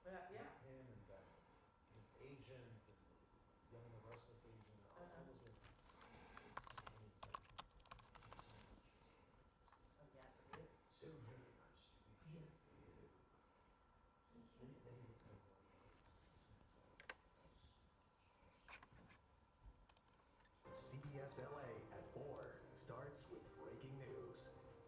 Yeah. Him and his agent and Young and the Restless agent, all those movies. Oh, yes, it is. So very nice to meet you. Yes. Then he looks like CBS LA at 4 starts with breaking news.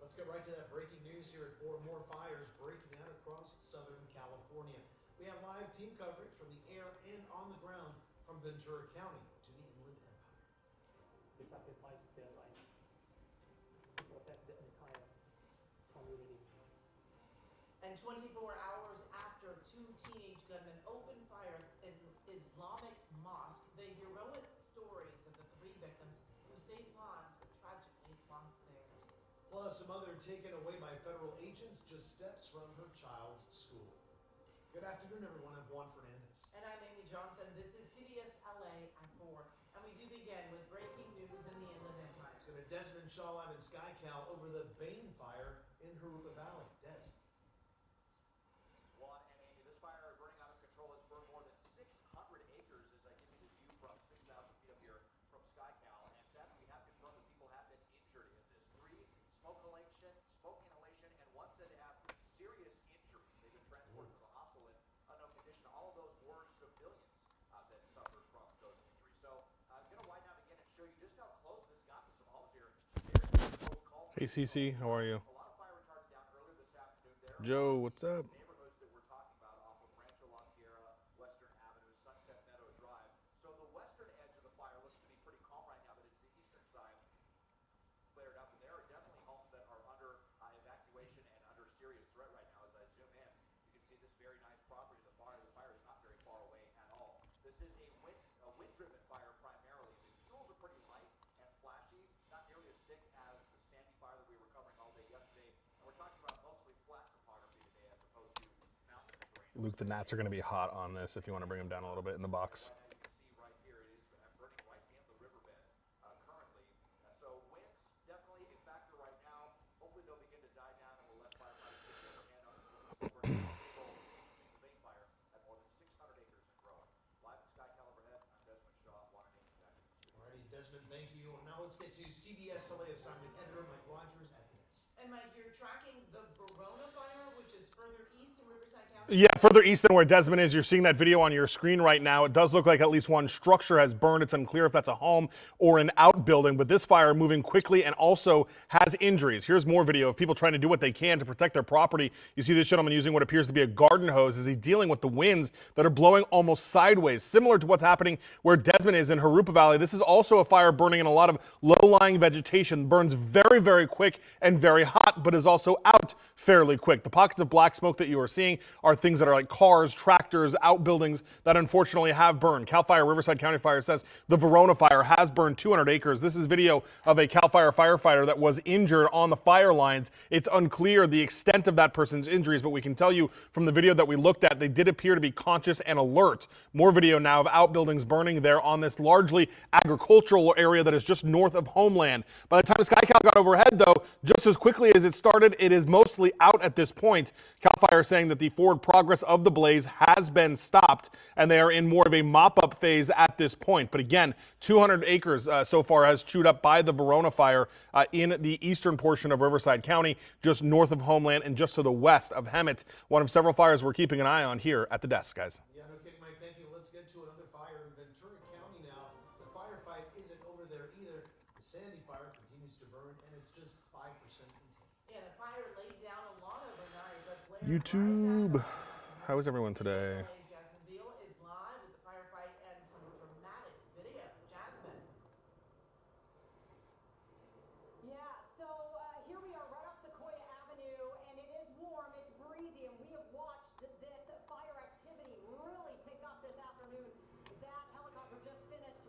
Let's get right to that breaking news here at 4. More fires breaking out across Southern California. We have live team coverage from the air and on the ground from Ventura County to the Inland Empire. We sacrificed their life to protect the entire community. And 24 hours after two teenage gunmen opened fire in Islamic mosque, the heroic stories of the three victims who saved lives but tragically lost theirs. Plus, a mother taken away by federal agents just steps from her child's school. Good afternoon, everyone. I'm Juan Fernandez. And I'm Amy Johnson. This is CBS LA at 4. And we do begin with breaking news in the Inland Empire. Let's go to Desmond Shaw live in SkyCal over the Bane fire in Harupa Valley. Des. Juan and Amy, this fire burning out of control has burned more than 600 acres as I give you the view from 6,000 feet up here from SkyCal. And sadly, we have confirmed that people have been injured in this. 3 smoke inhalation, and one said to have serious injuries. They've been transported to the hospital in unknown condition. All of those were civilians that suffered from those injuries. So I'm going to wind out again and show you just how close this got to some homes here. Hey CC, how are you? A lot of fire retardant down earlier this afternoon there. Joe, what's up? Neighborhoods that we're talking about off of Rancho La Sierra, Western Avenue, Sunset Meadow Drive. So the western edge of the fire looks to be pretty calm right now, but it's the eastern side flared up, and there are definitely homes that are under evacuation and under serious threat right now. As I zoom in, you can see this very nice property. The fire is not very far away at all. This is a wind-driven fire primarily. The fuels are pretty light and flashy, not nearly as thick as the Sandy fire that we were covering all day yesterday. And we're talking about mostly flat topography today as opposed to mountain terrain. Luke, the gnats are going to be hot on this if you want to bring them down a little bit in the box. Right now you can see right here, it is burning right in the riverbed currently. So winds definitely a factor right now. Hopefully they'll begin to die down and we'll let firefighters get their hand on this burning the Bane fire at more than 600 acres and growing. Live in SkyCal overhead, I'm Desmond Shaw, Water Nation back. Alrighty, Desmond, thank you. Now let's get to CBS LA assignment editor Mike Rogers at the desk. And Mike, you're tracking the Verona fire, which is further east in Riverside County? Yeah, further east than where Desmond is. You're seeing that video on your screen right now. It does look like at least one structure has burned. It's unclear if that's a home or an outbuilding, but this fire moving quickly and also has injuries. Here's more video of people trying to do what they can to protect their property. You see this gentleman using what appears to be a garden hose as he's dealing with the winds that are blowing almost sideways, similar to what's happening where Desmond is in Harupa Valley. This is also a fire burning in a lot of low-lying vegetation. Burns very, very quick and very hot, but is also out fairly quick. The pockets of black smoke that you are seeing are things that are like cars, tractors, outbuildings that unfortunately have burned. CAL FIRE Riverside County Fire says the Verona fire has burned 200 acres. This is video of a CAL FIRE firefighter that was injured on the fire lines. It's unclear the extent of that person's injuries, but we can tell you from the video that we looked at, they did appear to be conscious and alert. More video now of outbuildings burning there on this largely agricultural area that is just north of Homeland. By the time SkyCal got overhead, though, just as quickly as it started, it is mostly out at this point. CAL FIRE saying that the forward progress of the blaze has been stopped, and they are in more of a mop-up phase at this point. But again, 200 acres so far has chewed up by the Verona fire in the eastern portion of Riverside County, just north of Homeland and just to the west of Hemet. One of several fires we're keeping an eye on here at the desk, guys. Yeah, no kidding, Mike. Thank you. Let's get to another fire in Ventura County now. The firefight isn't over there either. The Sandy fire continues to burn, and it's just 5% contained. Yeah, the fire laid down a lot overnight, but blared YouTube. right back up. How is everyone today? Jasmine Beal is live with the firefight and some dramatic video. Jasmine. Yeah, so here we are right off Sequoia Avenue, and it is warm, it's breezy, and we have watched this fire activity really pick up this afternoon. That helicopter just finished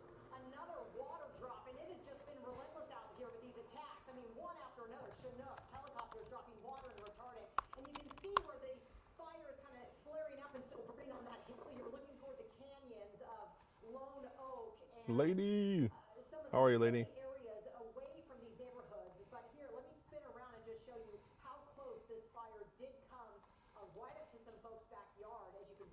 another water drop, and it has just been relentless out here with these attacks. I mean, one after another, Chinooks, helicopters dropping water and retardant, and you can see where the fire is kind of flaring up and still burning on that hill. You're looking toward the canyons of Lone Oak and Lady. some of How are you, lady? areas away from these neighborhoods. But here, let me spin around and just show you how close this fire did come right up to some folks' backyard. As you can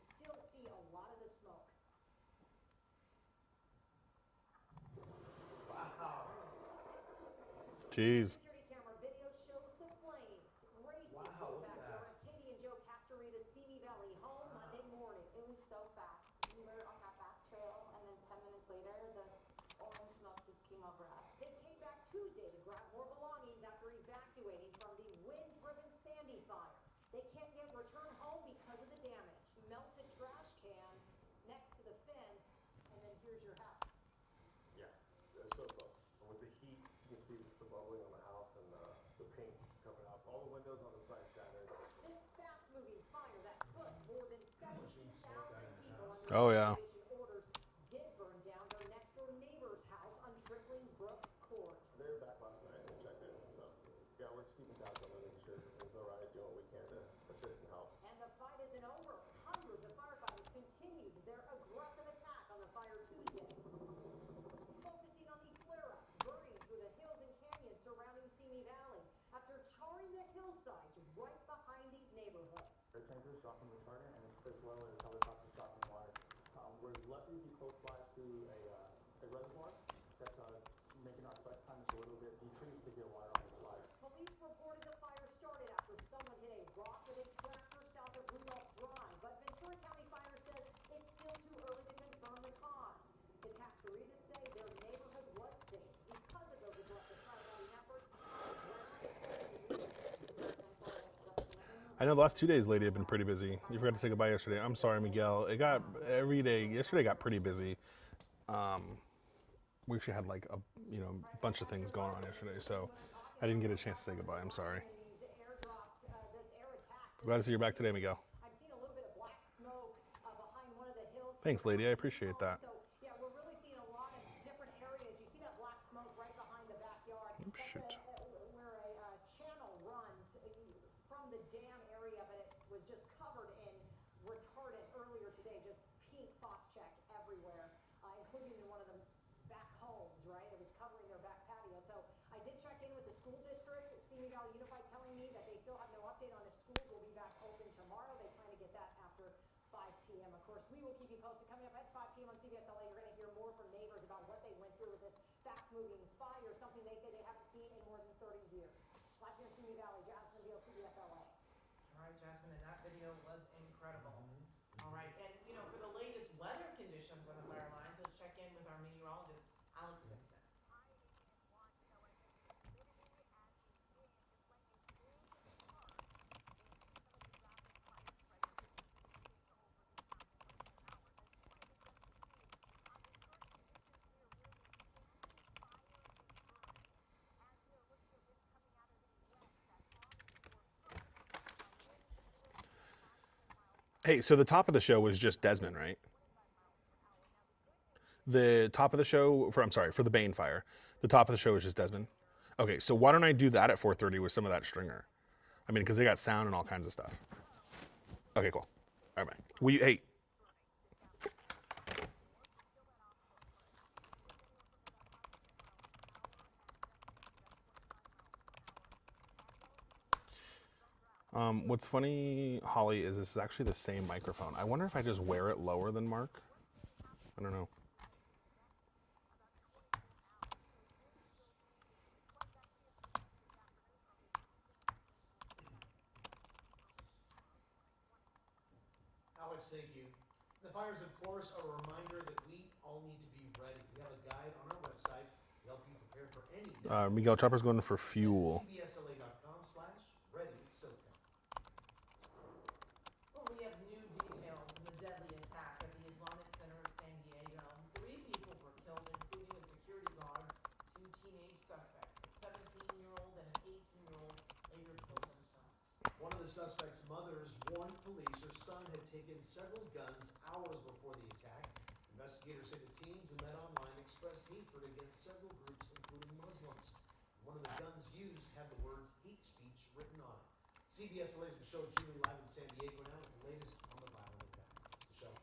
Jeez. Security camera video shows the flames racing Wow, through look the at backyard that. of Katie and Joe Castorita's Simi Valley home Monday morning. It was so fast. We were on that back trail, and then 10 minutes later, the orange smoke just came over us. They came back Tuesday to grab more belongings after evacuating from the wind-driven Sandy fire. They can't yet return home because of the damage. Melted trash cans next to the fence, and then here's your house. Yeah, it's so close. And with the heat, you can see the bubbling on the house and the paint coming up. All the windows on the side shattered. This fast-moving fire that put more than 17,000 people under Oh, yeah. evacuation orders did burn down their next-door neighbor's house on Trickling Brook Court. They were back last night and checked in. So, yeah, we're just keeping tabs on them, making sure everything's all right, doing what we can to assist and help. And the fight isn't over. Hundreds of firefighters continued their aggressive attack on the fire Tuesday, focusing on the flare-ups burning through the hills and canyons surrounding Simi Valley after charring the hillsides right behind these neighborhoods. Air tankers dropping retardant, and as well as helicopters dropping water. We're lucky to be close by to a reservoir that's making our flex times a little bit decreased to get water on this fire. Police reported the fire started after someone hit a rock with a tractor south of Rudolph Drive, but Ventura County Fire says it's still too early to confirm the cause. The Castoritas say their neighborhood was safe because of those aggressive firefighting efforts. I know the last 2 days, lady, have been pretty busy. You forgot to say goodbye yesterday. I'm sorry, Miguel. It got every day. Yesterday got pretty busy. We actually had like a bunch of things going on yesterday, so I didn't get a chance to say goodbye. I'm sorry. These airdrops, this air attack. Glad to see you're back today, Miguel. I've seen a little bit of black smoke behind one of the hills. Thanks, lady. I appreciate that. So, yeah, we're really seeing a lot of different areas. You see that black smoke right behind the backyard. That's shoot. where a channel runs from the dam area, but it was just covered in retardant earlier today. Just pink Phos-Chek everywhere, including in one of the back homes, right? It was covering their back patio. So I did check in with the school districts at Simi Valley Unified telling me that they still have no update on if schools will be back open tomorrow. They plan to get that after 5 p.m. Of course, we will keep you posted. Coming up at 5 p.m. on CBS LA, you're going to hear more from neighbors about what they went through with this fast-moving fire, something they say they haven't seen in more than 30 years. Live here in Simi Valley, Jasmine Beal, CBS LA. All right, Jasmine, and that video was incredible. All right, and for the latest weather conditions on the fire lines, let's check in with our meteorologist, Alex Miston. Hey, so the top of the show was just Desmond, right? The top of the show, for the Bane fire, the top of the show was just Desmond. Okay, so why don't I do that at 4:30 with some of that stringer? I mean, because they got sound and all kinds of stuff. Okay, cool. All right, bye. Hey. What's funny, Holly, is this is actually the same microphone. I wonder if I just wear it lower than Mark. I don't know. Alex, thank you. The fires, of course, are a reminder that we all need to be ready. We have a guide on our website to help you prepare for any. Miguel Chopper's going for fuel. CBSLA.com/ready-SoCal. Well, we have new details in the deadly attack at the Islamic Center of San Diego. 3 people were killed, including a security guard. 2 teenage suspects, a 17-year-old and an 18-year-old, later killed themselves. One of the suspect's mothers warned police her son had taken several guns hours before the attack. Investigators say the teens who met online expressed hatred against several groups, including Muslims. One of the guns used had the words hate speech written on it. CBS LA's Michelle Julie live in San Diego now with the latest on the violent attack. Michelle.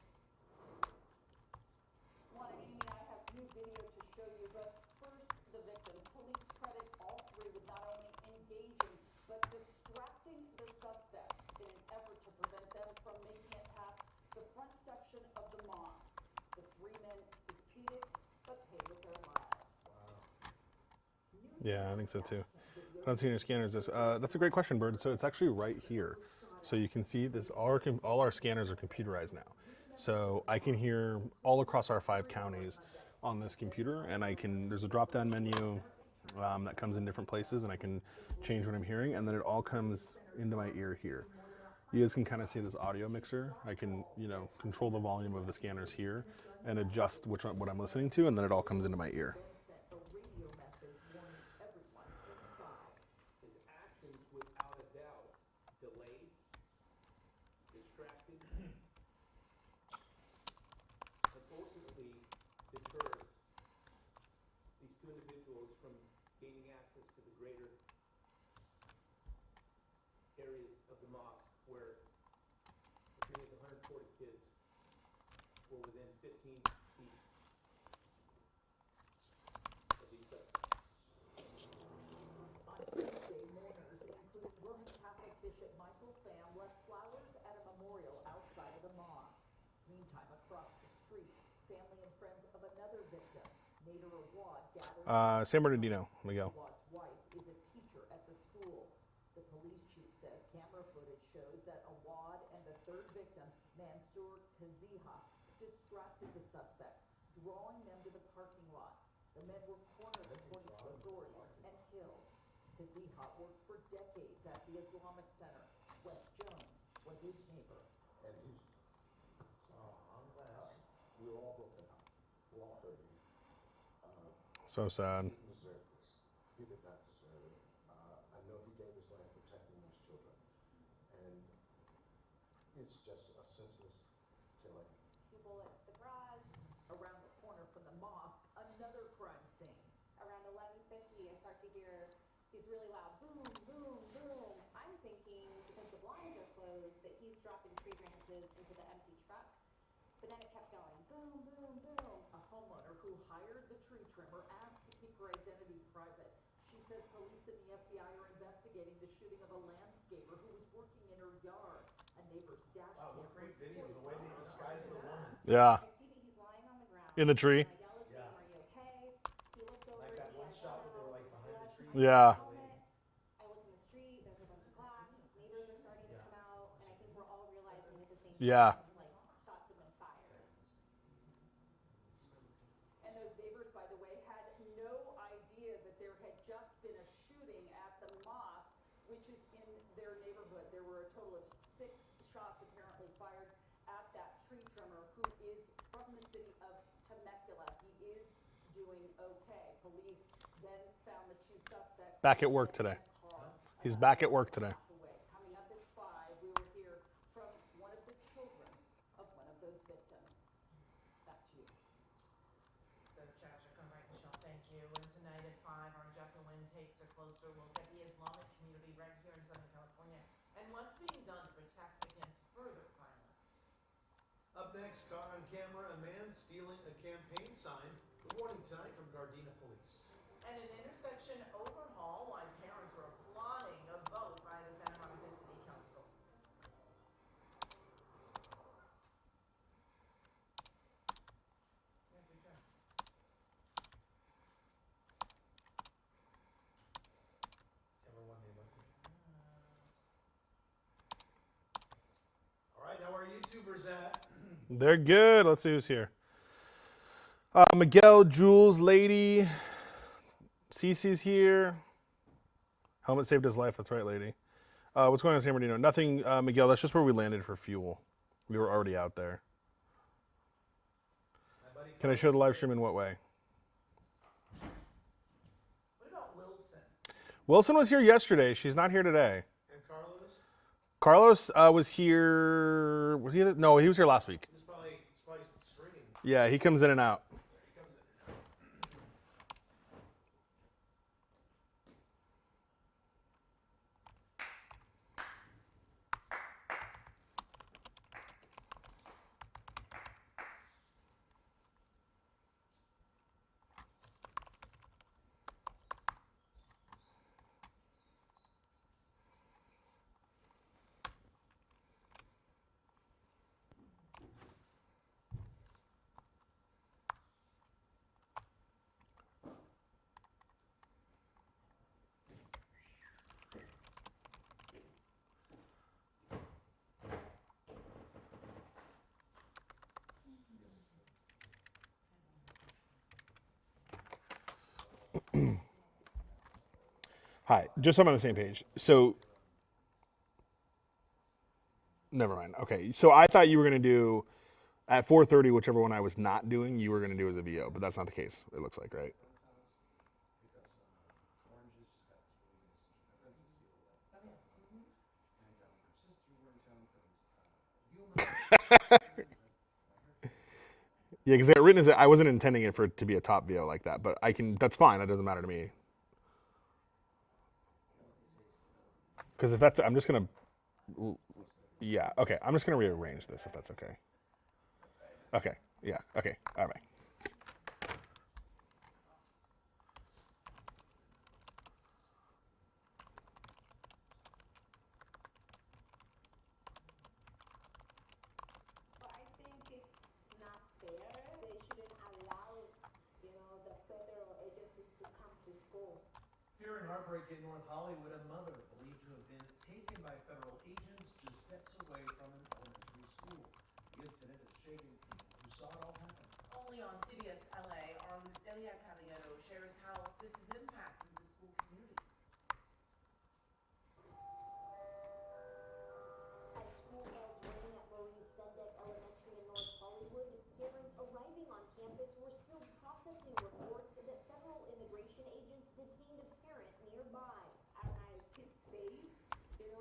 Juan and Amy, I have new video to show you, but first, the victims. Police credit all 3 with not only engaging, but distracting the suspects in an effort to prevent them from making it past the front section of the mosque. The 3 men succeeded, but paid with their lives. Wow. New Yeah, I think so too. I don't see any scanners. That's a great question, Bird. So it's actually right here. So you can see this. All our scanners are computerized now. So I can hear all across our 5 counties on this computer, and there's a drop-down menu that comes in different places, and I can change what I'm hearing, and then it all comes into my ear here. You guys can kind of see this audio mixer. I can, control the volume of the scanners here and adjust what I'm listening to, and then it all comes into my ear. His actions, without a doubt, delayed, distracted, and ultimately deterred these 2 individuals from gaining access to the greater areas of the mosque where as many as 140 kids were within 15 feet of these suspects. On Tuesday, mourners, including Roman Catholic Bishop Michael Pham, left flowers at a memorial outside of the mosque. Meantime, across the street, family and friends of another victim, Nader Awad, gathered. San Bernardino, Miguel. Awad's wife is a teacher at the school. The police chief says camera footage shows that Awad and the 3rd victim, Mansour Kaziha, distracted the suspects, drawing them to the parking lot. The men were cornered according to authorities and killed. Kaziha worked for decades at the Islamic Center. Wes Jones was his neighbor. And he's, we're all broken up. We're all hurting. So sad. He didn't deserve this. He did not deserve it. I know he gave his life protecting those children. And it's just a senseless killing. 2 bullets, the garage. Around the corner from the mosque, another crime scene. Around 11:50, I start to hear these really loud boom, boom, boom. I'm thinking, because the blinds are closed, that he's dropping tree branches into the empty truck. But then it kept going, boom, boom, boom. A homeowner who hired the tree trimmer asked to keep her identity private. She says police and the FBI are investigating the shooting of a landscaper who was working in her yard. A neighbor's dash cam. Wow, what great video, the way they disguise the woman. Yeah. I see that he's lying on the ground. In the tree. And I yell his name, are you okay? He looks over Like at that me, one I shot don't where they were know, like behind the tree. Yeah. I look in the street, there's a bunch of glass, neighbors are starting to come out, and I think we're all realizing at the same Yeah. time, like, shots have been fired. And those neighbors, by the way, had no idea that there had just been a shooting at the mosque, which is in their neighborhood. There were a total of 6 shots apparently fired at that tree trimmer, who is from the city of Temecula. He is doing okay. Police then found the 2 suspects. Back at work today. He's back at work today. Coming up at 5, we will hear from one of the children of one of those victims. Back to you. So, Chacha, right, Michelle, thank you. And tonight at 5, our Jacqueline takes a closer look at the Islamic community right here in Southern California and what's being done to protect against further violence. Up next, caught on camera, a man stealing a campaign sign. Good morning tonight from Gardena Police. And an intersection overhaul, why parents are applauding a vote by the Santa Monica City Council. Everyone they look. All right, how are YouTubers at? They're good. Let's see who's here. Miguel, Jules, Lady. Cece's here. Helmet saved his life. That's right, Lady. What's going on in San Bernardino? Nothing, Miguel. That's just where we landed for fuel. We were already out there. Can I show the live stream in what way? What about Wilson? Wilson was here yesterday. She's not here today. And Carlos? Carlos was here. Was he? No, he was here last week. He's probably streaming. Yeah, he comes in and out. He comes in and out. Hi, just so I'm on the same page. So, never mind. Okay, so I thought you were gonna do at 4:30, whichever one I was not doing, you were gonna do as a VO, but that's not the case. It looks like, right? Yeah, because I got written as I wasn't intending it for it to be a top VO like that, but I can. That's fine. That doesn't matter to me. Because if that's, I'm just gonna. Yeah. Okay. I'm just gonna rearrange this if that's okay. Okay. Yeah. Okay. All right. But I think it's not fair. They shouldn't allow, the federal agencies to come to school. Fear and heartbreak in North Hollywood. A mother believed to have been taken by federal agents just steps away from an elementary school. The incident is shaking people who saw it all happen. Only on CBS LA, our Elia Caballero shares how this is impacting the school community. As school bells ring at Maurice Sendak Elementary in North Hollywood, parents arriving on campus were still processing reports that federal immigration agents detained a parent nearby. Are my kids safe,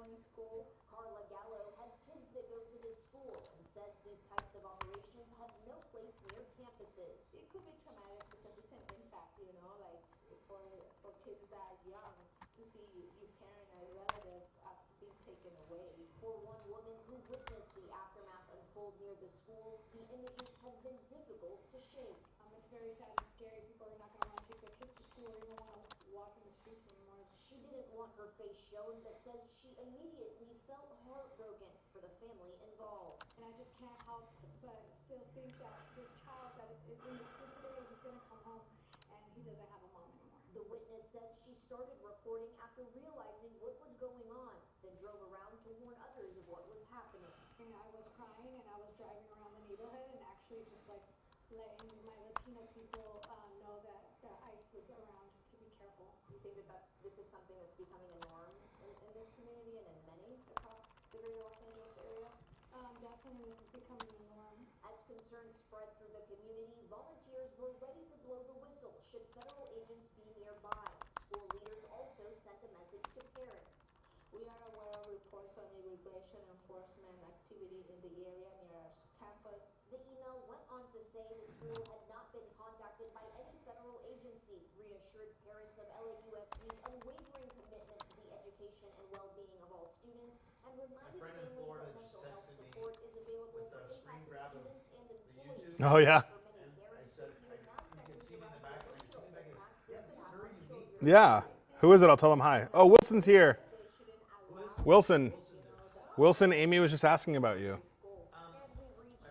in school? Carla Gallo has kids that go to this school and says these types of operations have no place near campuses. It could be traumatic because it's an impact, like for kids that young to see your parent or relative being taken away. For one woman who witnessed the aftermath unfold near the school, the images have been difficult to shake. It's very sad and scary. People are not going to want to take their kids to school or even want to walk in the streets anymore. She didn't want her face shown, but says she immediately felt heartbroken for the family involved. And I just can't help but still think that this child that is in the school today, he's going to come home and he doesn't have a mom anymore. The witness says she started reporting after realizing what was going on, then drove around to warn others of what was happening. And I was crying and I was driving around the neighborhood and actually just letting my Latino people know that ICE was around to be careful. You think that this is something that's becoming a norm in this community and in many across the greater Los Angeles area? Definitely this is becoming a norm. As concerns spread through the community, volunteers were ready to blow the whistle should federal agents be nearby. School leaders also sent a message to parents. We are aware of reports on immigration enforcement activity in the area near our campus. The email went on to say the school had not been contacted by any federal agency, reassured parents of LAUSD's unwavering commitment to the education and well-being of all students, and reminded friend in families Florida that just mental health texted me support is available with for the screen impacted grab of students and the employees. YouTube. Oh yeah. For many And I parents, said, if you're now you can sending see me in the direct back. Like, racial see me back. impact, Yeah, this this could is very happen to unique. children. Yeah. Who is it? I'll tell them hi. Oh, Wilson's here. Wilson. Wilson, Amy was just asking about you. My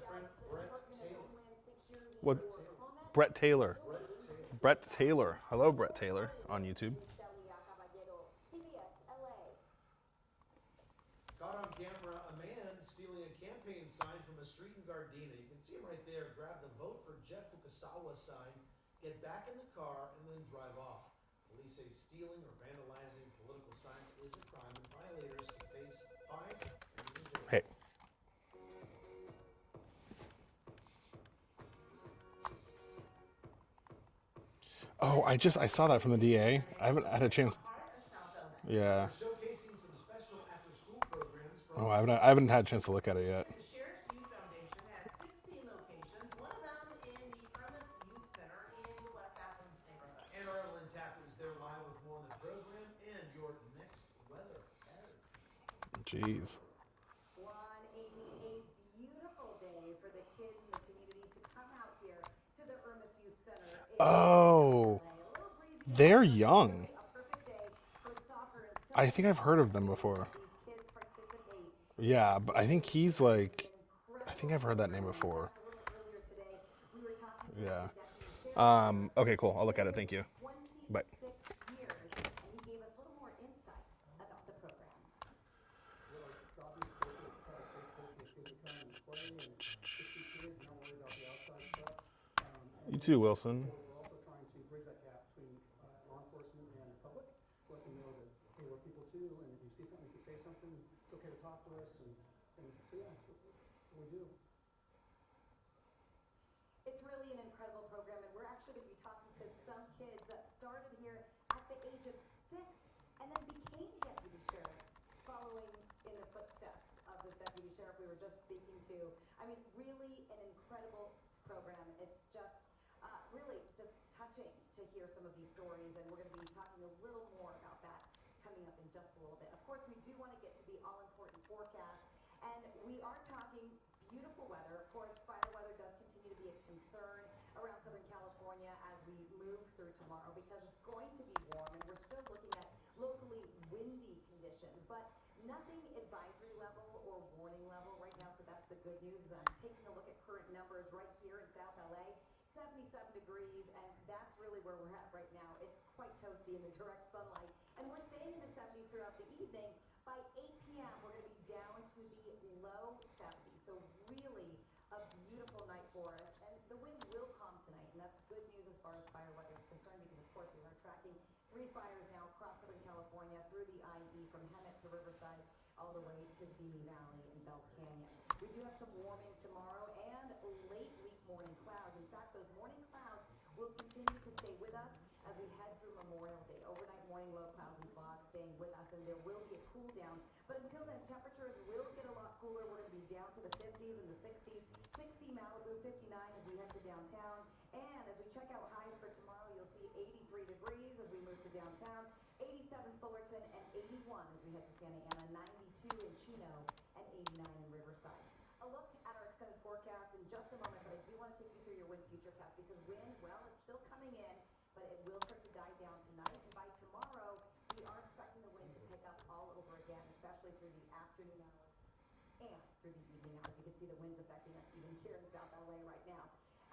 friend Brett Taylor. What? Brett Taylor. Brett Taylor. Hello, Brett Taylor on YouTube. CBS LA. Caught on camera, a man stealing a campaign sign from a street in Gardena. You can see him right there. Grab the Vote for Jeff Fukasawa sign, get back in the car, and then drive off. Police say stealing or vandalizing political signs is a crime, and violators can face fines and even jail. Hey. Oh, I saw that from the DA. I haven't had a chance. Yeah. Showcasing some special after-school programs from Oh, I haven't had a chance to look at it yet. The Sheriff's Youth Foundation has 16 locations, one of them in the Irma's Youth Center in the West Athens neighborhood. Anne Arlen Tapp is there live with more on the program and your next weather pattern. Jeez. A beautiful day for the kids in the community to come out here to the Irma's Youth Center. Oh, they're young. I think I've heard of them before. Yeah, but I think he's like, I think I've heard that name before. Yeah. Okay, cool. I'll look at it. Thank you. Bye. You too, Wilson. We're also trying to bridge that gap between law enforcement and the public, let them know that it's okay to talk to us, and so yeah, that's what we do. It's really an incredible program, and we're actually going to be talking to some kids that started here at the age of 6 and then became deputy sheriffs, following in the footsteps of this deputy sheriff we were just speaking to. I mean, really an incredible program. It's just really just touching to hear some of these stories, and we're going to be talking a little more about that coming up in just a little bit. Of course, we do want to get to the all-important forecast, and we are talking beautiful weather. Of course, fire weather does continue to be a concern around Southern California as we move through tomorrow, because it's going to be warm, and we're still looking at locally windy conditions, but nothing advisory level or warning level right now. So that's the good news. Is I'm taking a look at current numbers right here in South LA, 77 degrees, and that's really where we're at right now. It's quite toasty in the direct sunlight, and we're staying in the 70s throughout the evening. By 8 p.m., we're going to be down to the low 70s. So really a beautiful night for us, and the wind will calm tonight, and that's good news as far as fire weather is concerned, because of course we are tracking 3 fires now across Southern California through the IE from Hemet to Riverside, all the way to Simi Valley and Bell Canyon. We do have some warming tomorrow and late week morning clouds. In fact, those morning clouds will continue to stay with us as we head through Memorial Day. Overnight morning low clouds and fog staying with us, and there will be a cool down. But until then, temperatures will get a lot cooler. We're going to be down to the 50s and the 60s. 60 Malibu, 59 as we head to downtown. And as we check out highs for tomorrow, you'll see 83 degrees as we move to downtown, 87 Fullerton, and 81 as we head to Santa Ana, 92 in Chino, and 89 in Riverside. A look at our extended forecast in just a moment, but I do want to take you through your wind futurecast, because wind, well, it's still coming in, but it will start to die down tonight. And by tomorrow, we are expecting the wind to pick up all over again, especially through the afternoon hours and through the evening hours. You can see the winds affecting us even here in South LA right now.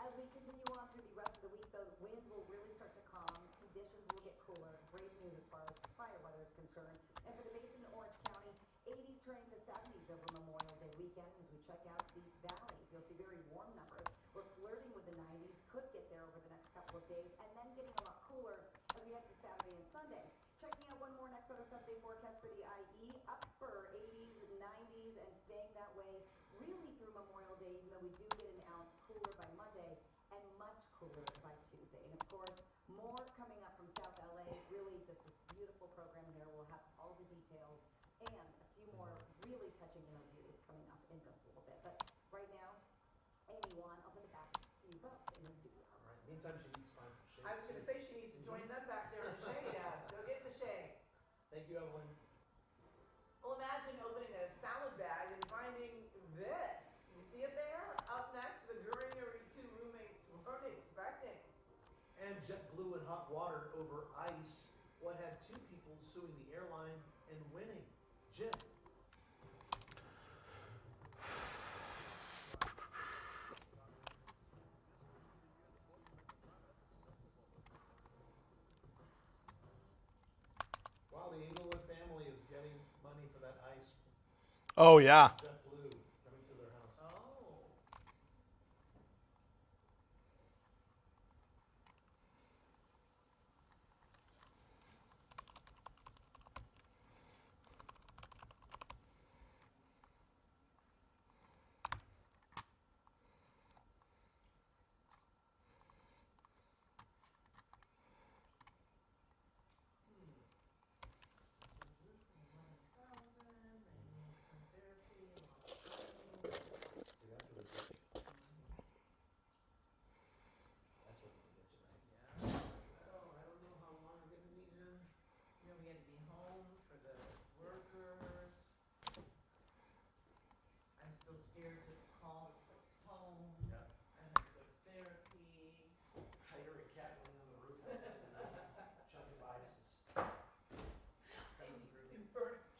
As we continue on through the rest of the week, though, winds will really start to calm. Conditions will get cooler. Great news as far as fire weather is concerned. And for the Basin in Orange County, 80s turning to 70s over Memorial Day weekend. As we check out the valleys, you'll see very warm numbers. We're flirting with the 90s, could get there over the next couple of days, and then getting a lot cooler as we head to Saturday and Sunday. Checking out one more next weather Sunday forecast for the IE, upper 80s, 90s, and staying that way really through Memorial Day, even though we do get an ounce cooler by Monday and much cooler by Tuesday. And of course, more coming up from South LA. Really just this beautiful program here. We'll have all the details and a few more really touching interviews coming up in just a little bit. But right now, Amy, Juan, I'll send it back to you both in the studio. All right. Meantime, she needs to find some shade. I was going to say she needs to join them back there in the shade. Go get in the shade. Thank you, Evelyn. Well, imagine opening a salad bag and finding this. You see it there? Up next, the greenery 2 roommates weren't expecting. And JetBlue and hot water over ice. What had 2 people suing the airline and winning? Jim. Wow, the Englewood family is getting money for that ice. Oh, yeah. JetBlue coming to their house. Oh. Scared to call this place home. Yeah. I had to go to therapy. Hire a cat laying on the roof. Chucking ices. New furniture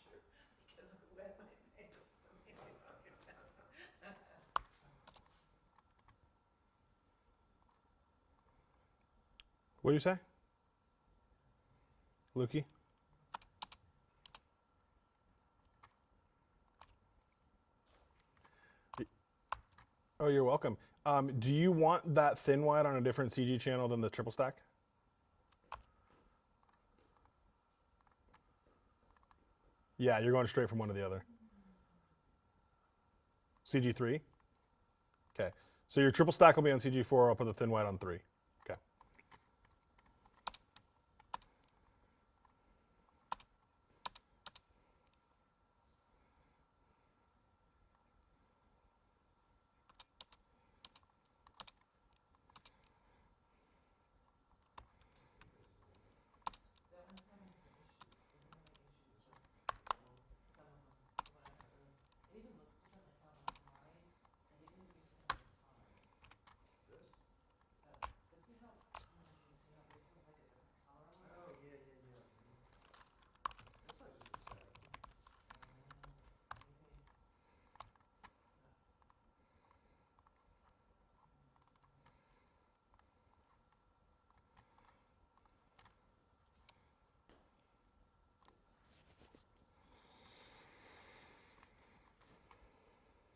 because I wet my pants from it. What do you say? Lukey? Oh, you're welcome. Do you want that thin white on a different CG channel than the triple stack? Yeah, you're going straight from one to the other. CG3? Okay. So your triple stack will be on CG4. I'll put the thin white on 3. Okay. That one's having some issues. They're having issues with some of them, from what I heard. It even looks to them like how on mine, and they didn't use them this hard. This? But see how, see how this one's like a different color on it? Oh, yeah, yeah, yeah. That's probably just a setup. Maybe.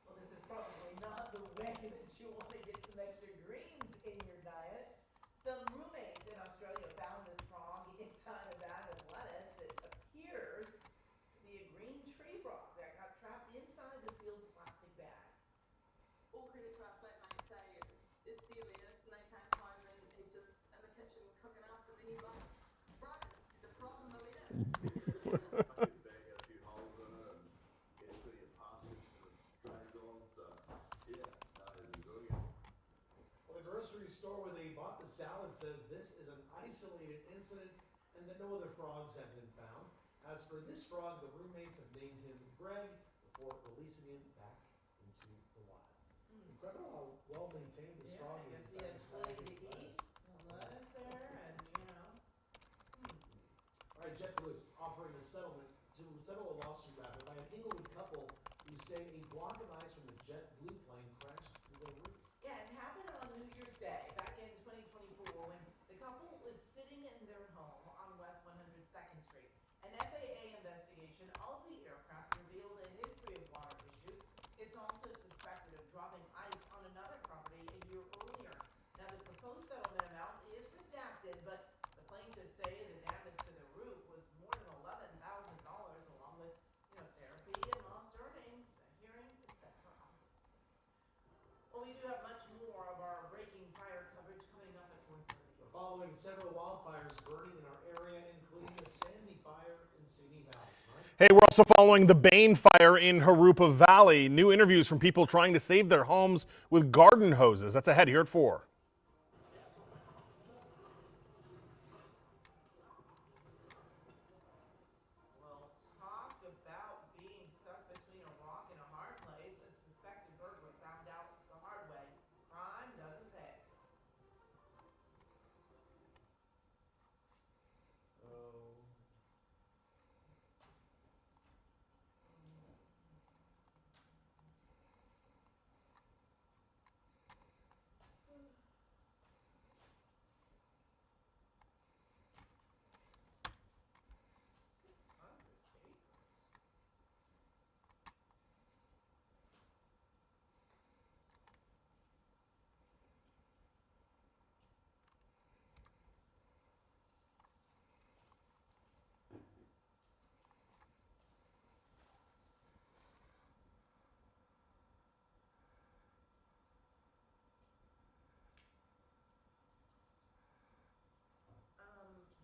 Well, this is probably not the way that you want to get some extra greens in your diet. Some roommates in Australia found this frog inside a bag of lettuce. It appears to be a green tree frog that got trapped inside the sealed plastic bag. All credit to our flatmate, say it's the awareness and they came home and he's just in the kitchen cooking up and then he's like, right, there's a frog in the lettuce. Well, the grocery store where they bought the salad says this is an isolated incident and that no other frogs have been found. As for this frog, the roommates have named him Greg before releasing him back into the wild. Incredible how well maintained this Yeah, frog I is guess he inside had this plenty bag to of eat, lettuce there, and All right, JetBlue offering a settlement to settle a lawsuit rather by an Inglewood couple who say a block of ice from the JetBlue plane crashed through their roof. Yeah, it happened on New Year's Day back in 2024 when the couple was sitting in their home on West 102nd Street. An FAA investigation of the aircraft revealed a history of water issues. It's also suspected of dropping ice on another property a year earlier. Now, the proposed settlement amount is redacted, but the plaintiffs say the damage to the roof was more than $11,000, along with, therapy and lost earnings. A hearing is set for August. Well, we do have much more of our breaking fire coverage coming up at 4:30. We're following several wildfires burning in our area, including the Sandy Fire in Simi Valley. Mike? Hey, we're also following the Bane fire in Harupa Valley. New interviews from people trying to save their homes with garden hoses. That's ahead here at 4. Well, talk about being stuck between a rock and a hard place. A suspected burglar found out the hard way. Crime doesn't pay. Oh.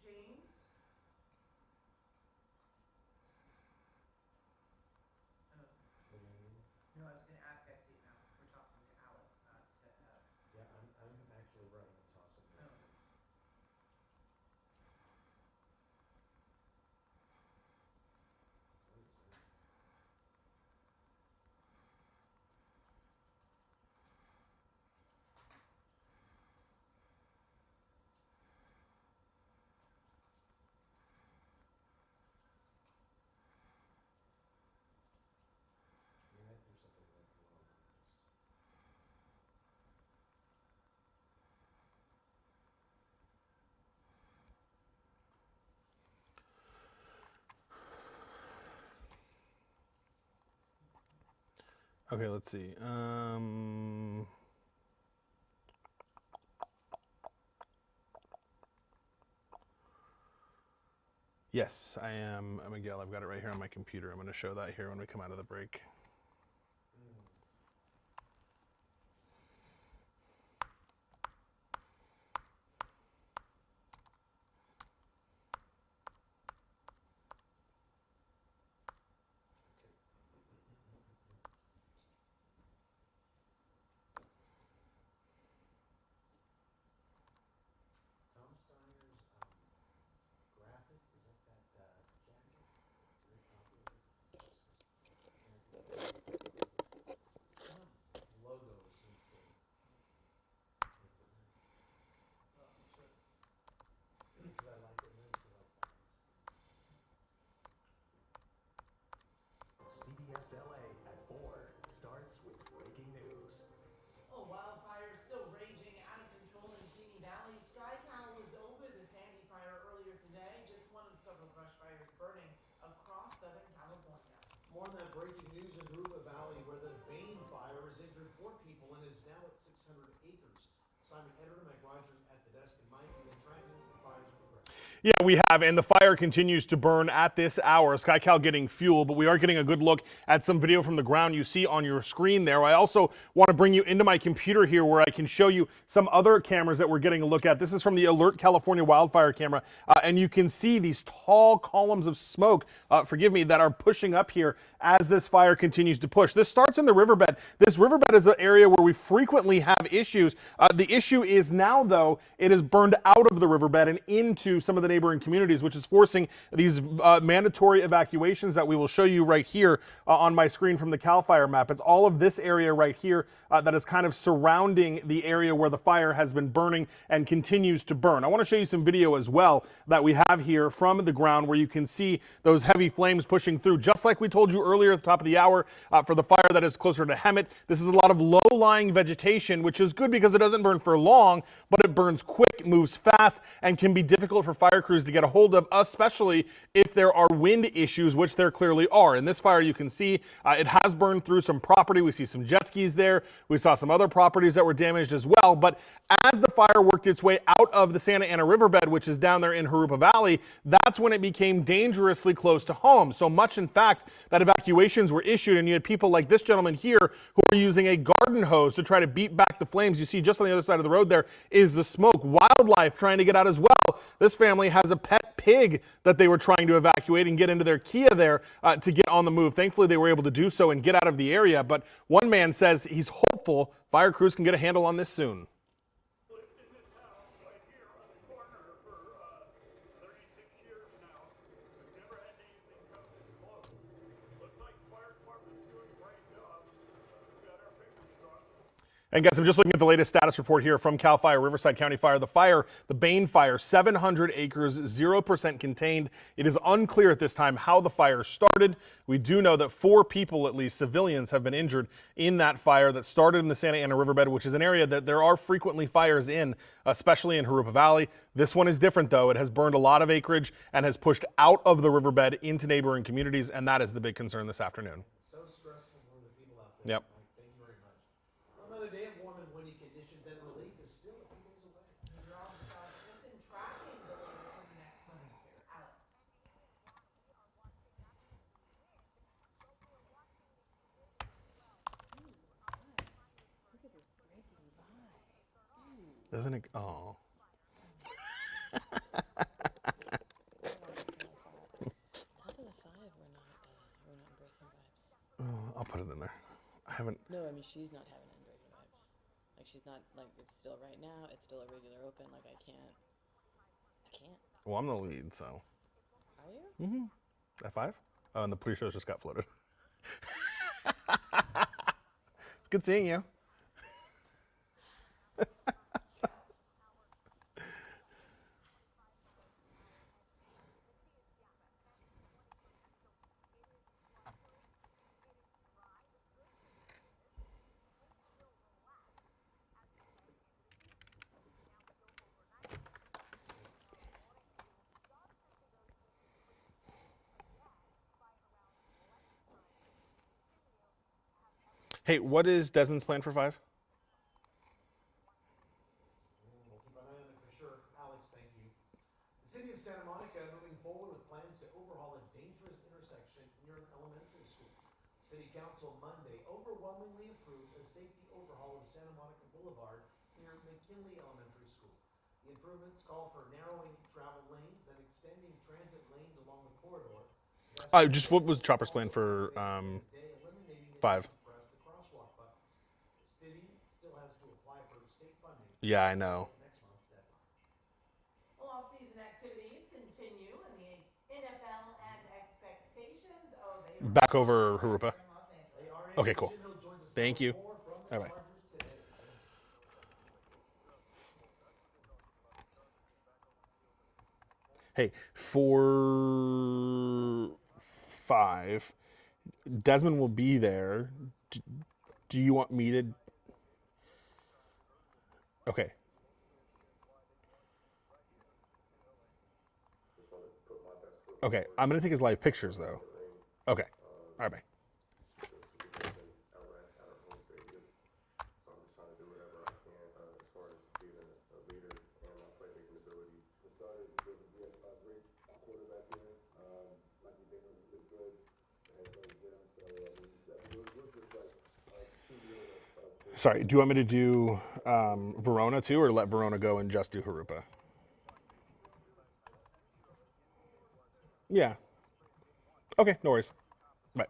James? Oh. No, I was going to ask, I see it now. We're tossing to Alex, not to Yeah, I'm actually writing a toss in there. Oh. I threw something like Verona. Okay, let's see. Yes, I am, Miguel. I've got it right here on my computer. I'm going to show that here when we come out of the break. WKSLA at 4 starts with breaking news. Oh, wildfire still raging out of control in Simi Valley. Sky Cow was over the Sandy fire earlier today, just one of several brush fires burning across Southern California. More on that breaking news in Verona Valley, where the Bane fire has injured 4 people and is now at 600 acres. Simon Ederer, Mike Rogers at the desk, and Mike, you've been tracking the fire's progress. Yeah, we have, and the fire continues to burn at this hour. SkyCal getting fuel, but we are getting a good look at some video from the ground you see on your screen there. I also want to bring you into my computer here where I can show you some other cameras that we're getting a look at. This is from the Alert California wildfire camera, and you can see these tall columns of smoke, that are pushing up here as this fire continues to push. This starts in the riverbed. This riverbed is an area where we frequently have issues. The issue is now, though, it is burned out of the riverbed and into some of the neighboring communities, which is forcing these mandatory evacuations that we will show you right here on my screen from the CAL FIRE map. It's all of this area right here that is kind of surrounding the area where the fire has been burning and continues to burn. I want to show you some video as well that we have here from the ground where you can see those heavy flames pushing through, just like we told you earlier at the top of the hour for the fire that is closer to Hemet. This is a lot of low-lying vegetation, which is good because it doesn't burn for long, but it burns quick, moves fast, and can be difficult for fire crews to get a hold of, especially if there are wind issues, which there clearly are. In this fire, you can see it has burned through some property. We see some jet skis there. We saw some other properties that were damaged as well. But as the fire worked its way out of the Santa Ana Riverbed, which is down there in Jurupa Valley, that's when it became dangerously close to home. So much, in fact, that evacuations were issued, and you had people like this gentleman here who were using a garden hose to try to beat back the flames. You see just on the other side of the road there is the smoke. Wildlife trying to get out as well. This family has a pet pig that they were trying to evacuate and get into their Kia there to get on the move. Thankfully, they were able to do so and get out of the area. But one man says he's hopeful fire crews can get a handle on this soon. And guys, I'm just looking at the latest status report here from CAL FIRE, Riverside County Fire. The fire, the Bane fire, 700 acres, 0% contained. It is unclear at this time how the fire started. We do know that 4 people, at least civilians, have been injured in that fire that started in the Santa Ana Riverbed, which is an area that there are frequently fires in, especially in Jurupa Valley. This one is different, though. It has burned a lot of acreage and has pushed out of the riverbed into neighboring communities, and that is the big concern this afternoon. So stressful for the people out there. Yep. Thank you very much. Another day of warm and windy conditions, and relief is still a few days away. Meteorologist Alex Nissen tracking the latest from the next hemisphere. Alex. Doesn't it? Oh. I'll put it in there. I haven't. No, I mean, she's not having unbreaking vibes. Like, she's not, like, it's still right now. It's still a regular open. Like, I can't. Well, I'm the lead, so. Are you? Mm-hmm. At 5? Oh, and the pre-shows just got floated. It's good seeing you. Hey, what is Desmond's plan for 5? We'll keep an eye on it for sure. Alex, thank you. The city of Santa Monica moving forward with plans to overhaul a dangerous intersection near an elementary school. City Council Monday overwhelmingly approved a safety overhaul of Santa Monica Boulevard near McKinley Elementary School. The improvements call for narrowing travel lanes and extending transit lanes along the corridor. Just what was Chopper's plan for 5? Yeah, I know. Well, off-season activities continue in the NFL and expectations. Oh, they are back over Jurupa. Okay, cool. Thank you. Bye-bye. Hey, for 5, Desmond will be there. Do you want me to? Okay. Okay, I'm gonna take his live pictures though. Okay. All right, bye. Sorry, do you want me to do Verona too, or let Verona go and just do Harupa? Yeah. Okay, no worries. Bye.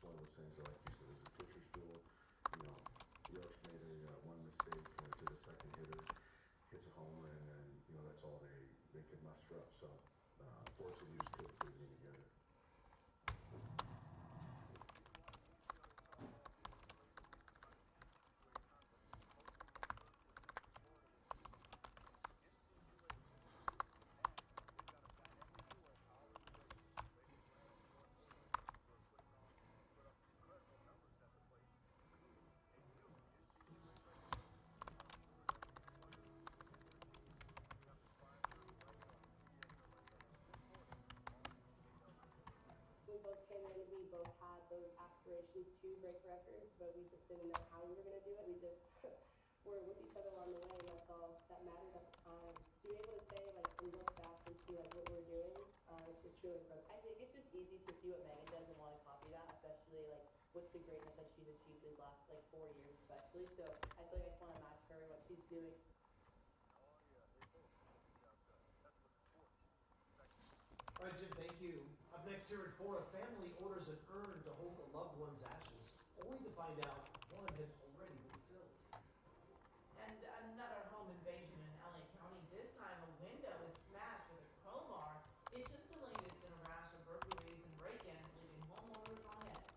One of those things, like you said, there's a pitcher's duel. You know, York's made one mistake to the second hitter, hits a homer, and then that's all they could muster up. So, fortunately, he was good for putting together. We both came in, we both had those aspirations to break records, but we just didn't know how we were going to do it. We just were with each other along the way, and that's all that mattered at the time. To be able to say, like, and look back and see, like, what we're doing, it's just truly incredible. I think it's just easy to see what Megan does and want to copy that, especially, like, with the greatness that she's achieved these last, like, 4 years especially. So I feel like I just want to match her and what she's doing. All right, Jim, thank you. Up next here at 4, a family orders an urn to hold a loved one's ashes, only to find out one had already been filled. And another home invasion in LA County. This time a window is smashed with a crowbar. It's just the latest in a rash of burglaries and break-ins, leaving homeowners on edge.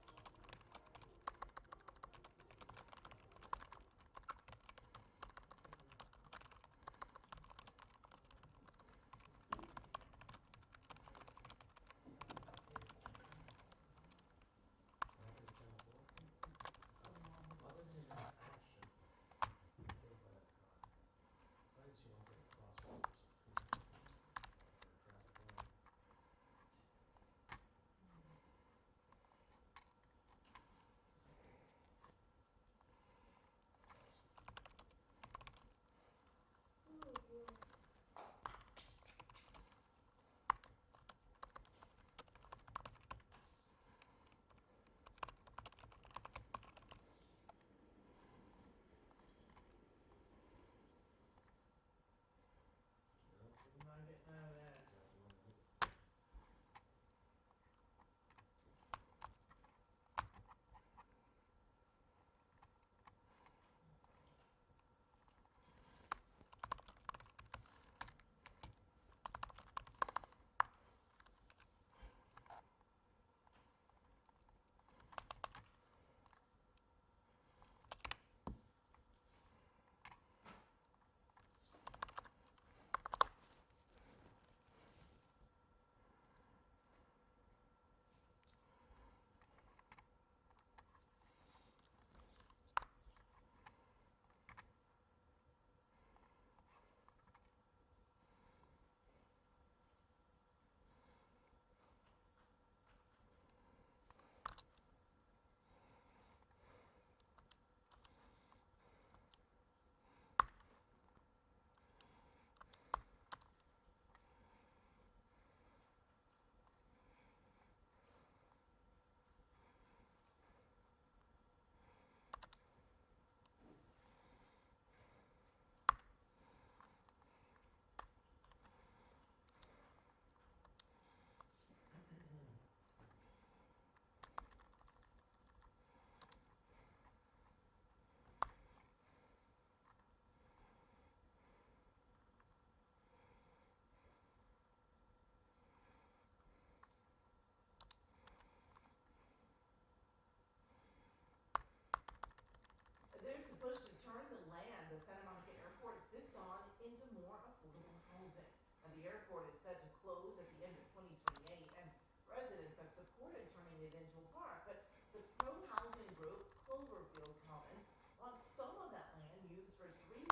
the airport is set to close at the end of 2028, and residents have supported turning it into a park. But the pro-housing group Cloverfield Commons wants some of that land used for 3,000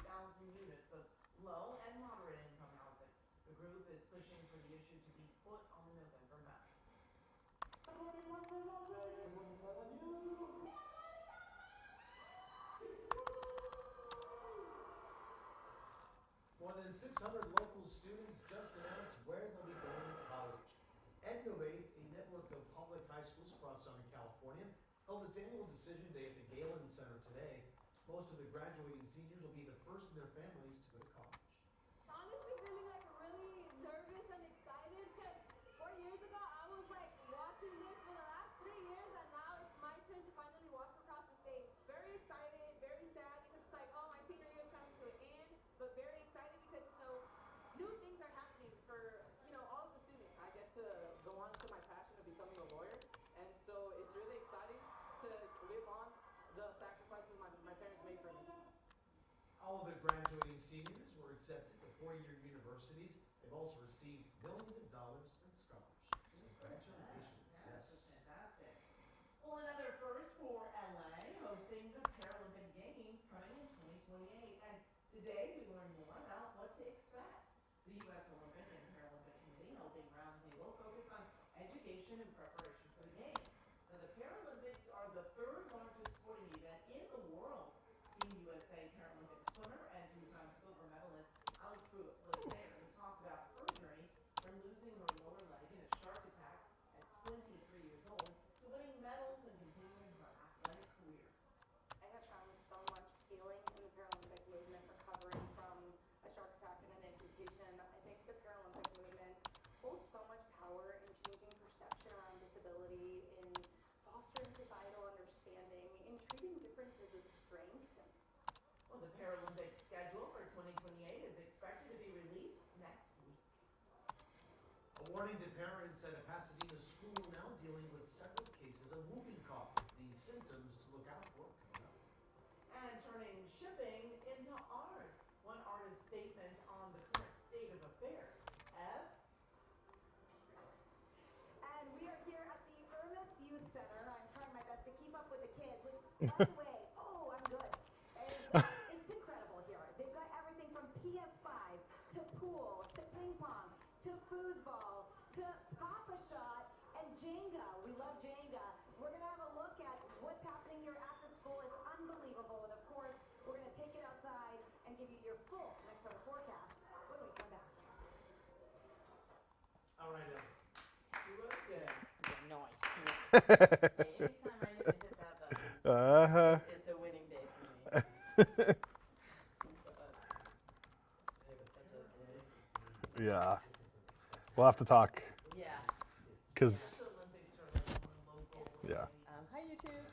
units of low and moderate income housing. The group is pushing for the issue to be put on the November ballot. More than 600 local students just announced where they'll be going to college. Innovate, a network of public high schools across Southern California, held its annual decision day at the Galen Center today. Most of the graduating seniors will be the first in their families to go to college. Honestly feeling like really nervous and excited because 4 years ago I was like watching this for the last 3 years and now it's my turn to finally walk across the stage. Very excited, very sad because it's like, oh, my senior year is coming to an end, but very excited because, new things are happening for, all of the students. I get to go on to my passion of becoming a lawyer, and so it's really exciting to live on the sacrifices my parents made for me. All of the graduating seniors were accepted to four-year universities. They've also received millions of dollars in scholarships. Congratulations. Yeah, Yes. that's fantastic. Well, another first for LA, hosting the Paralympic Games coming in 2028. And today we learn more about what to expect. The U.S. Olympic and Paralympic Committee held a roundtable focused on education and preparation for the Games. Now, the Paralympics are the third largest sporting event in the world. Team USA Paralympic swimmer and two-time silver medalist Ali Pruitt was there to talk about her journey from losing her lower leg in a shark attack at 23 years old to winning medals and continuing her athletic career. I have found so much healing in the Paralympic movement, recovering from a shark attack and an amputation. I think the Paralympic movement holds so much power in changing perception around disability, in fostering societal understanding, in treating differences as strength. Well, the Paralympic schedule for 2028 is expected to be released next week. A warning to parents at a Pasadena school now dealing with several cases of whooping cough. The symptoms to look out for coming up. And turning shipping into art. One artist's statement on the current state of affairs. Ev? And we are here at the Irmis Youth Center. I'm trying my best to keep up with the kids, which, by the way, I'm good. It's incredible here. They've got everything from PS5 to pool to ping pong to foosball to Pop-A-Shot and Jenga. We love Jenga. We're going to have a look at what's happening here at the school. It's unbelievable. And of course, we're going to take it outside and give you your full next summer forecast when we come back. All right, Ellen. You look good. Nice. Anytime I need to hit that button, it's a winning day for me. Yeah. We'll have to talk. Yeah. Because, Olympics are like local. yeah. Hi, YouTube.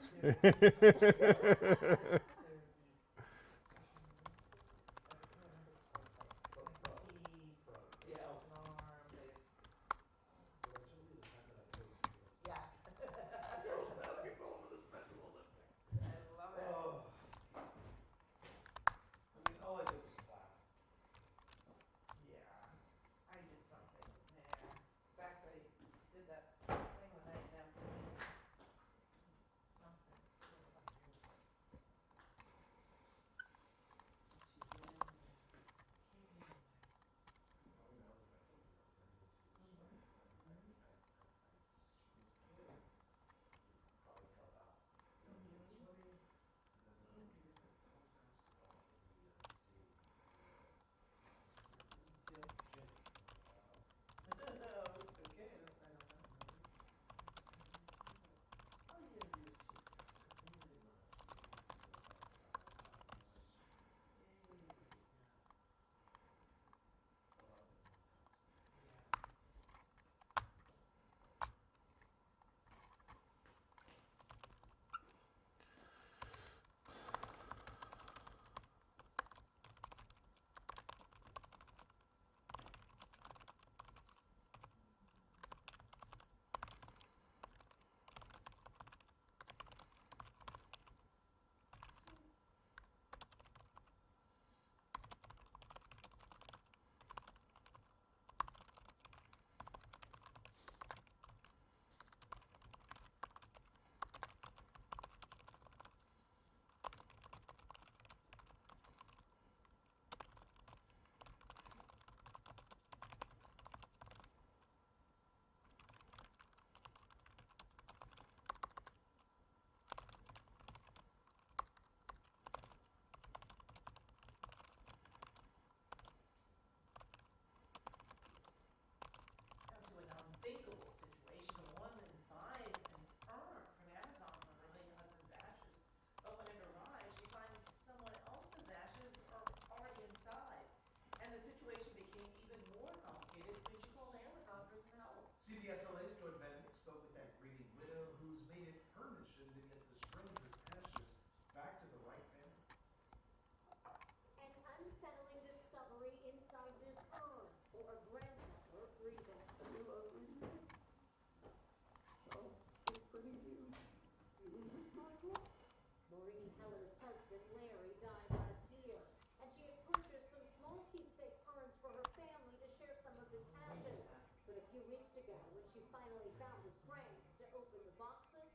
ago, when she finally found the strength to open the boxes,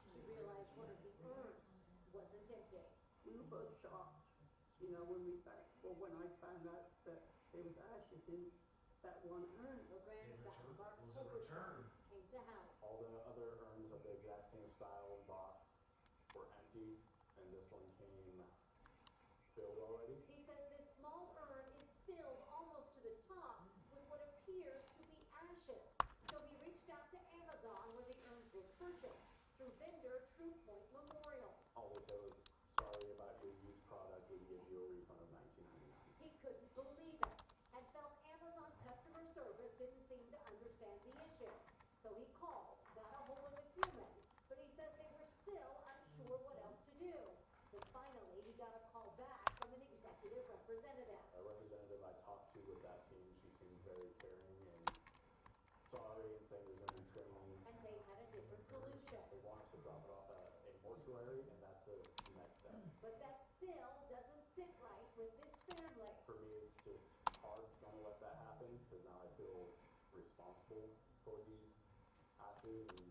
she realized one of the urns wasn't empty. We were both shocked, you know, when I found out that there was ashes in that one urn. Her grandson, Mark was a return. came to help. All the other urns of the exact same style and box were empty, and this one came filled already. He says this small urn is filled almost to the top with what appears to be ashes. So he reached out to Amazon where the urns were purchased through vendor True Point Memorials. All they said was, sorry about your used product, we give you a refund of $19.99. He couldn't believe it and felt Amazon customer service didn't seem to understand the issue. So he called, got a hold of a human, but he says they were still unsure what else to do. But finally, he got a call back from an executive representative. A representative I talked to with that team, she seemed very caring and sorry and saying there's going to be training. And they had a different solution. They want us to drop it off at a mortuary, and that's the next step. But that still doesn't sit right with this family. For me, it's just hard trying to let that happen, because now I feel responsible for these ashes and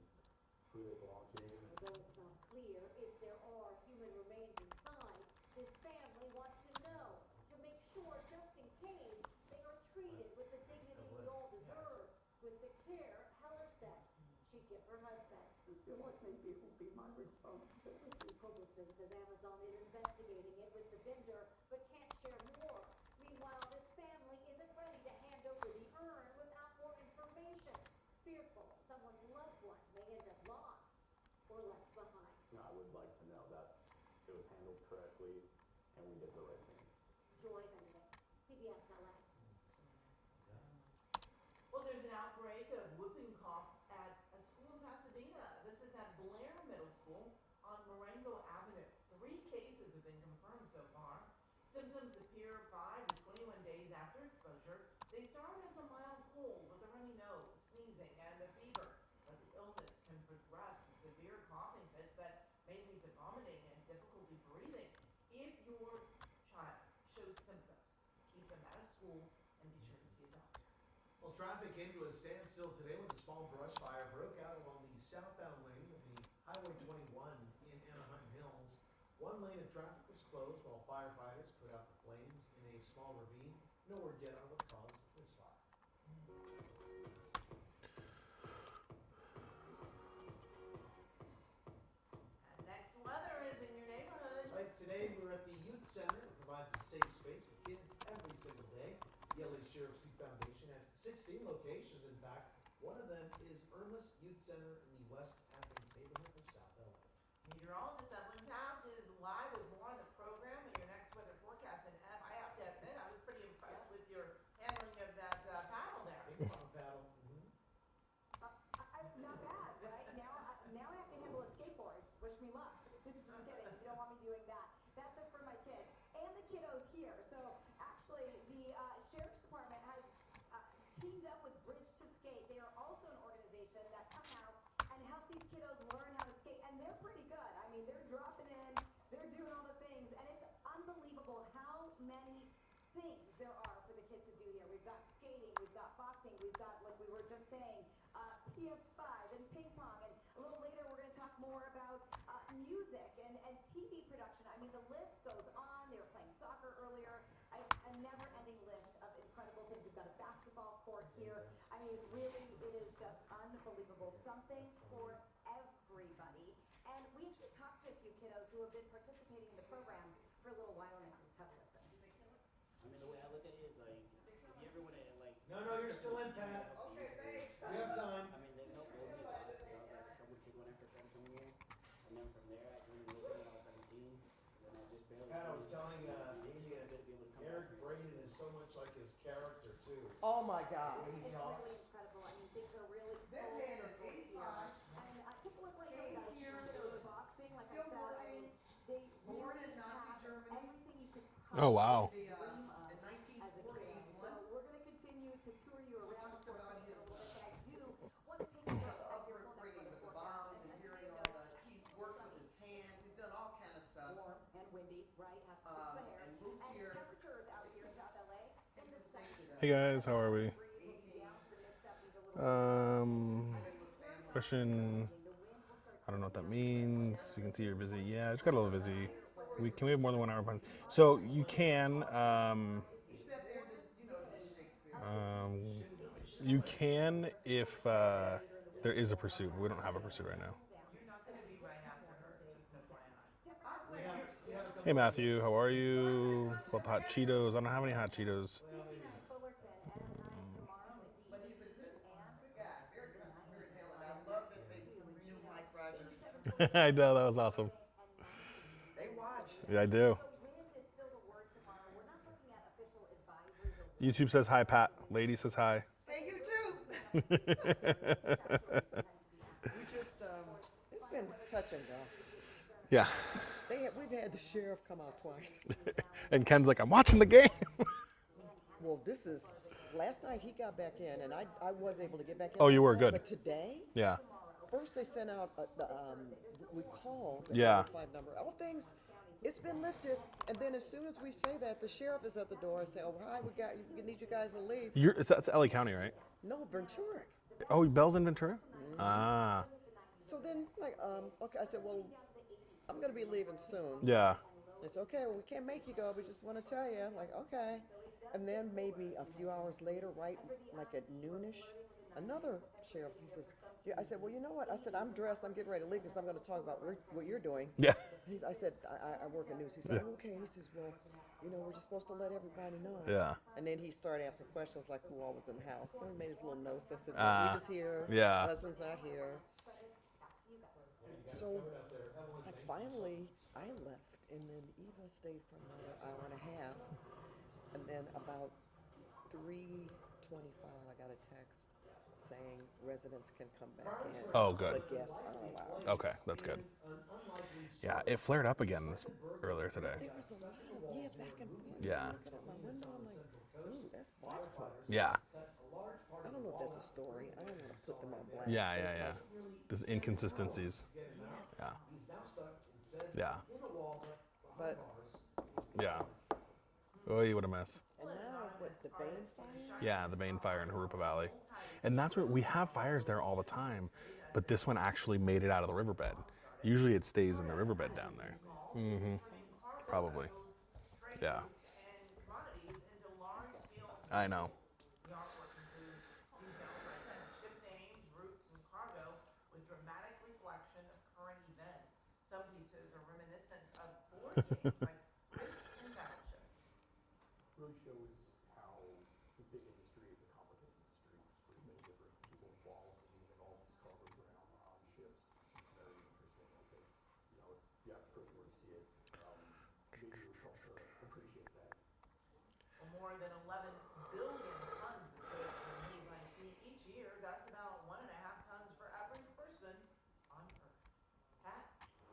who they belong to. Although it's not clear if there are human remains inside, this family wants to know to make sure, just in case, they are treated with the dignity we all deserve, with the care Heller says she'd give her husband. I feel like maybe it will be my responsibility. Culbertson says Amazon is investigating it with the vendor, but can't share more. Meanwhile, this family isn't ready to hand over the urn without more information, fearful someone's loved one may end up lost or left behind. I would like to know that it was handled correctly and we did the right thing. Joy Benedict, CBS LA. Well, there's an outbreak of whooping cough at a school in Pasadena. This is at Blair Middle School on Marengo Avenue. 3 cases have been confirmed so far. Symptoms appear 5 to 21 days after exposure. They start as a mild cold with a runny nose, sneezing, and a fever. But the illness can progress to severe coughing fits that may lead to vomiting and difficulty breathing. If your child shows symptoms, keep them out of school and be sure to see a doctor. Well, traffic came to a standstill today when a small brush fire broke out along the southbound lanes of the Highway 21 in Anaheim Hills. One lane of traffic was closed while firefighters put out the flames in a small ravine. No word yet on what caused this fire. And next weather is in your neighborhood. Right, today we're at the Youth Center that provides a safe space for kids every single day. The LA Sheriff's Youth Foundation has 16 locations. In fact, one of them is Irma's Youth Center in the West Athens neighborhood of South LA. Meteorologist Evelyn Taft is live with more on the program and your next weather forecast. And Ev, I have to admit, I was pretty impressed with your handling of that paddle there. Big pond paddle. Not bad, right? Now I have to handle a skateboard. Wish me luck. Just kidding. You don't want me doing that. That's just for my kids and the kiddos here. So actually, the Sheriff's Department has teamed up with Bridge to Skate. They are also an organization that come out and help these kiddos learn how to skate, and they're pretty good. I mean, they're dropping in, they're doing all the things, and it's unbelievable how many things there are for the kids to do here. We've got skating, we've got boxing, we've got, like we were just saying, PS5 and ping pong, and a little later we're going to talk more about music and TV production. I mean, the list goes on. They were playing soccer earlier. A never-ending list of incredible things. We've got a basketball court here. I mean, really, it is just unbelievable. Something for everybody. And we actually talked to a few kiddos who have been participating in the program for a little while now. Let's have a listen. I mean, the way I look at it is like, if you ever want to like. No, you're still in, Pat. Okay, thanks. We have time. I mean, they helped build me a lot. I was like a troubleshooter when I first started coming here, and then from there I joined the newsroom when I was 17. And then I just barely. Pat, I was telling Amy that Eric Braden is so much like his character too. Oh my God. The way he It's talks. really incredible. I mean, things are really That full man is circle 85. here. And take a look right here. Guys, Here. kiddos boxing, like Still I said, I mean, they Born really in Nazi have Germany. everything you could Oh, wow. possibly dream of In as a kid. 1941. So we're going to continue to tour you So around talked the about course his, a little bit, but I do want to take a look at your full upbringing with the forecast bombs and let hearing you all know the, he's worked with his hands, he's done all kind of stuff. warm and windy, right? Have to fix the hair. And moved here. Temperatures out here in South LA in the He was stationed Hey guys, how are we? Question. I don't know what that means. You can see you're busy. Yeah, I just got a little busy. Can we have more than 1 hour? So you can. He sat there and just, did Shakespeare. You can if there is a pursuit, but we don't have a pursuit right now. You're not going to be right after her, just FYI. We had a couple Hey Matthew, how are you? About the hot Cheetos. I don't have any hot Cheetos. Well, maybe not. But he's a good guy, very talented. I love that they consume Mike Rogers. I know, that was awesome. They watch. Yeah, I do. YouTube says hi, Pat. Lady says hi. Hey, you too. We just, it's been touch and go. Yeah. We've had the sheriff come out twice. And Ken's like, I'm watching the game. Well, last night he got back in, and I was able to get back in. Oh, you were good. But today, Yeah. first they sent out, we called the Yeah. 5 number. All things, it's been lifted, and then as soon as we say that, the sheriff is at the door and say, "Oh, hi, we need you guys to leave." That's LA County, right? No, Ventura. Oh, Bell's in Ventura? Ah. So then, okay, I said, well, I'm going to be leaving soon. Yeah. They said, okay, well, we can't make you go. We just want to tell you. I'm like, okay. And then maybe a few hours later, right, like at noonish, another sheriff, he says, yeah, I said, well, you know what? I said, I'm dressed. I'm getting ready to leave because I'm going to talk about what you're doing. Yeah. I said, I work in news. He said, okay. He says, well, we're just supposed to let everybody know. Yeah. And then he started asking questions like who all was in the house. So he made his little notes. I said, well, Eva's here. Yeah. My husband's not here. So, finally, I left, and then Eva stayed for another hour and a half. And then about 3:25, I got a text saying residents can come back in. Oh, good. But guests are allowed. Okay, that's good. Yeah, it flared up again earlier today. There was a lot of, back and forth. Yeah. Looking at my window, I'm like, ooh, that's black smoke. Yeah. I don't know if that's a story. I don't want to put them on blast. Yeah. There's inconsistencies. Yes. Yeah. Yeah. But Yeah. Oh, what a mess. and now with the Bane fire. Yeah, the Bane fire in Harupa Valley. And that's where we have fires there all the time, but this one actually made it out of the riverbed. Usually it stays in the riverbed down there. Mm-hmm. Probably. Yeah. I know. The artwork includes details like ship names, routes, and cargo with dramatic reflection of current events. Some pieces are reminiscent of board games like Risk and Battleship. Really shows how the big industry is a complicated industry. There's many different people involved in moving all these cargoes around on ships. It's very interesting. I think, if the average person were to see it, maybe you would also appreciate that. Well, more than 11 billion tons of goods are moved by sea each year. That's about 1.5 tons per average person on Earth. Pat?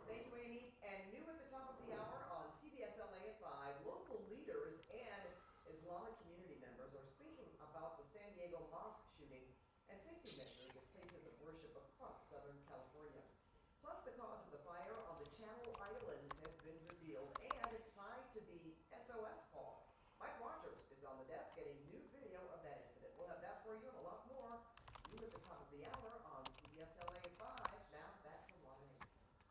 Thank you, Amy. And new at the top of the hour on CBS LA at 5, local leaders and Islamic community members are speaking about the San Diego mosque shooting and safety measures at places of worship across Southern California. Plus, the cause of the fire on the Channel Islands has been revealed, and it's tied to the SOS call. Mike Rogers is on the desk getting new video of that incident. We'll have that for you and a lot more. New at the top of the hour on CBS LA at 5. Now back to Water.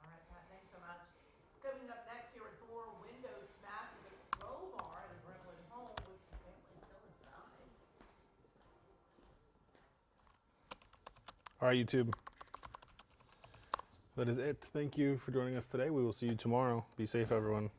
All right, Pat, thanks so much. Coming up next here at 4, windows smashed with a crowbar at a Brentwood home with the family still inside. All right, YouTube. That is it. Thank you for joining us today. We will see you tomorrow. Be safe, everyone.